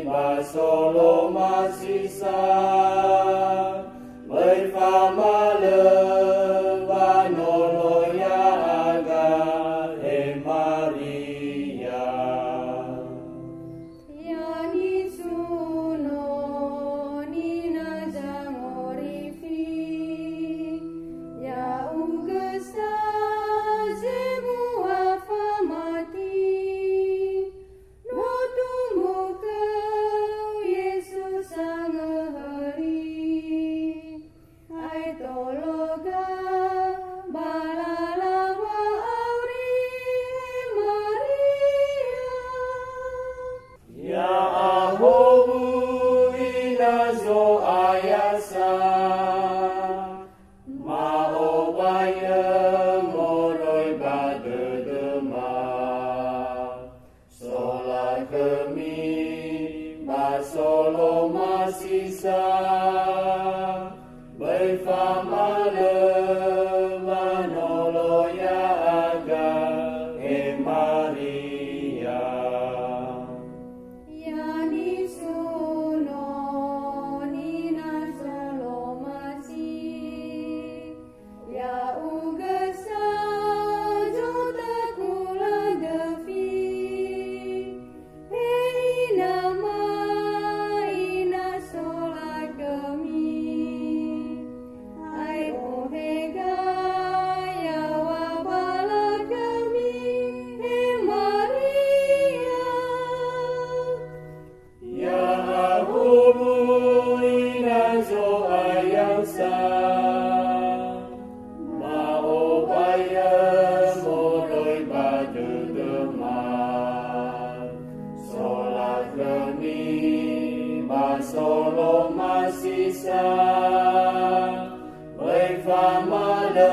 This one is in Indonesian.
ba solo masisa mai fama le ba nolo ya aga e Maria ya ni suno ni na jangorifi ya ugasa zemu afamati no tumuka Yesus sang hari ai tologa balalawa auri Maria ya ahobu ina Zo'Aya sa maobaya moroi badedema sola kemi basolo masisa beifama le manolo ya aga e Maria ya ni suno ni na solo masih ya ugasa jota kula devi nama ina sola kami ai ohega ya wabala kami he Maria ya ahobu ina Zo'Aya sa maobaya moroi badedema sola kemi basolo masisa beifama le